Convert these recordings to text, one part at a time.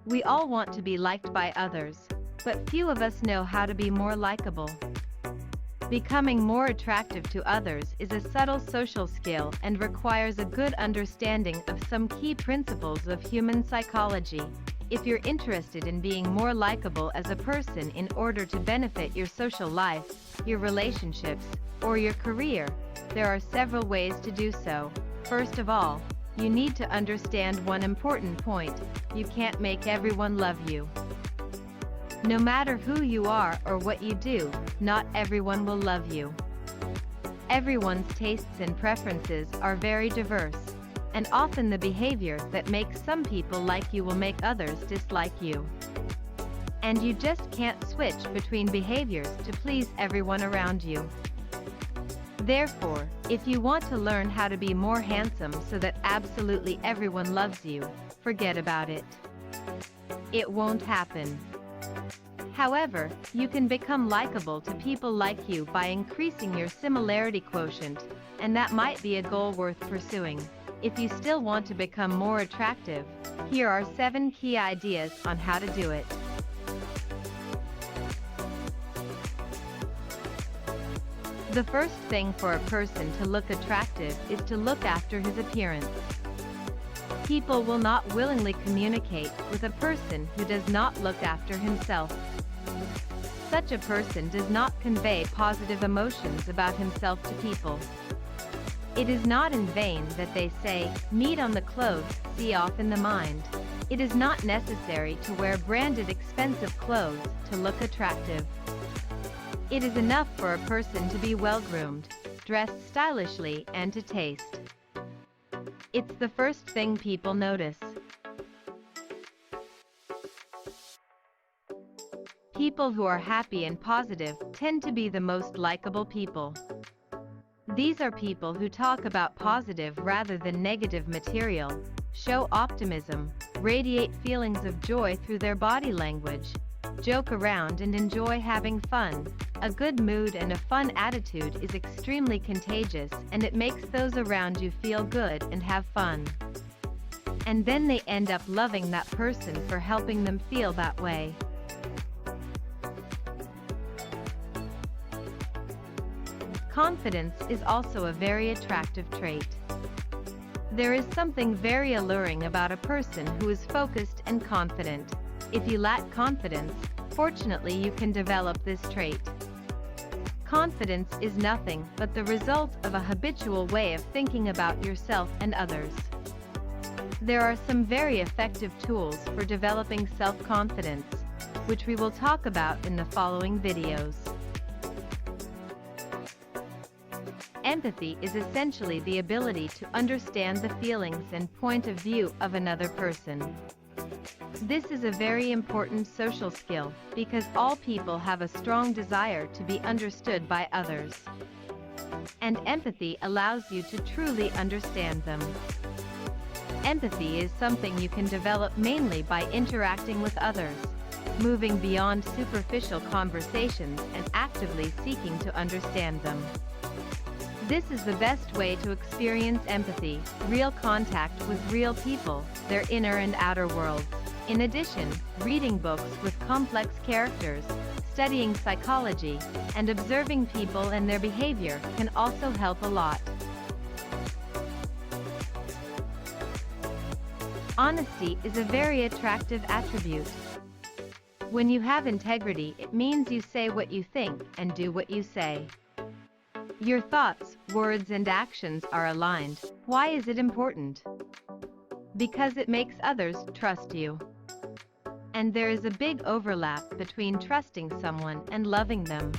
We all want to be liked by others, but few of us know how to be more likable. Becoming more attractive to others is a subtle social skill and requires a good understanding of some key principles of human psychology. If you're interested in being more likable as a person in order to benefit your social life, your relationships, or your career, there are several ways to do so. First of all, you need to understand one important point: you can't make everyone love you. No matter who you are or what you do, not everyone will love you. Everyone's tastes and preferences are very diverse, and often the behavior that makes some people like you will make others dislike you. And you just can't switch between behaviors to please everyone around you. Therefore, if you want to learn how to be more handsome so that absolutely everyone loves you, forget about it. It won't happen. However, you can become likable to people like you by increasing your similarity quotient, and that might be a goal worth pursuing. If you still want to become more attractive, here are 7 key ideas on how to do it. The first thing for a person to look attractive is to look after his appearance. People will not willingly communicate with a person who does not look after himself. Such a person does not convey positive emotions about himself to people. It is not in vain that they say, "Meat on the clothes, see off in the mind." It is not necessary to wear branded expensive clothes to look attractive. It is enough for a person to be well-groomed, dressed stylishly, and to taste. It's the first thing people notice. People who are happy and positive tend to be the most likable people. These are people who talk about positive rather than negative material, show optimism, radiate feelings of joy through their body language, joke around and enjoy having fun. A good mood and a fun attitude is extremely contagious, and it makes those around you feel good and have fun. And then they end up loving that person for helping them feel that way. Confidence is also a very attractive trait. There is something very alluring about a person who is focused and confident. If you lack confidence, fortunately you can develop this trait. Confidence is nothing but the result of a habitual way of thinking about yourself and others. There are some very effective tools for developing self-confidence, which we will talk about in the following videos. Empathy is essentially the ability to understand the feelings and point of view of another person. This is a very important social skill, because all people have a strong desire to be understood by others. And empathy allows you to truly understand them. Empathy is something you can develop mainly by interacting with others, moving beyond superficial conversations and actively seeking to understand them. This is the best way to experience empathy, real contact with real people, their inner and outer worlds. In addition, reading books with complex characters, studying psychology, and observing people and their behavior can also help a lot. Honesty is a very attractive attribute. When you have integrity, it means you say what you think and do what you say. Your thoughts, words, and actions are aligned. Why is it important? Because it makes others trust you. And there is a big overlap between trusting someone and loving them.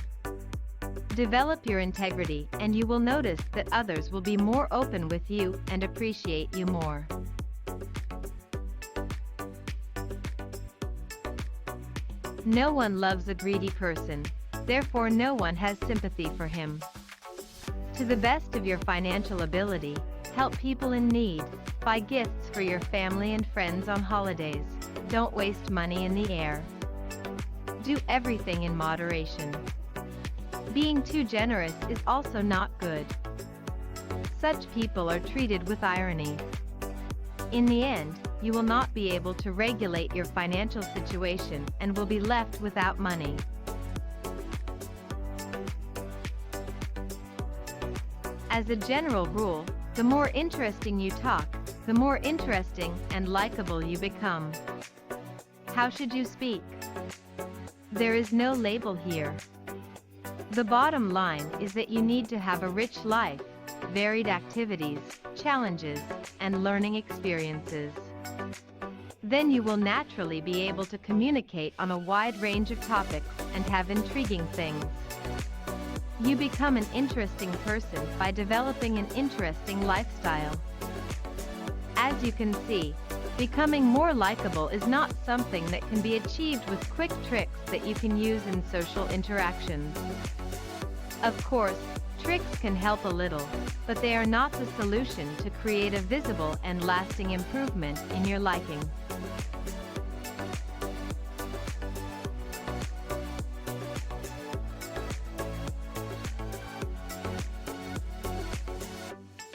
Develop your integrity, and you will notice that others will be more open with you and appreciate you more. No one loves a greedy person, therefore no one has sympathy for him. To the best of your financial ability, help people in need. Buy gifts for your family and friends on holidays. Don't waste money in the air. Do everything in moderation. Being too generous is also not good. Such people are treated with irony. In the end, you will not be able to regulate your financial situation and will be left without money. As a general rule, the more interesting you talk, the more interesting and likable you become. How should you speak? There is no label here. The bottom line is that you need to have a rich life, varied activities, challenges, and learning experiences. Then you will naturally be able to communicate on a wide range of topics and have intriguing things. You become an interesting person by developing an interesting lifestyle. As you can see, becoming more likable is not something that can be achieved with quick tricks that you can use in social interactions. Of course, tricks can help a little, but they are not the solution to create a visible and lasting improvement in your liking.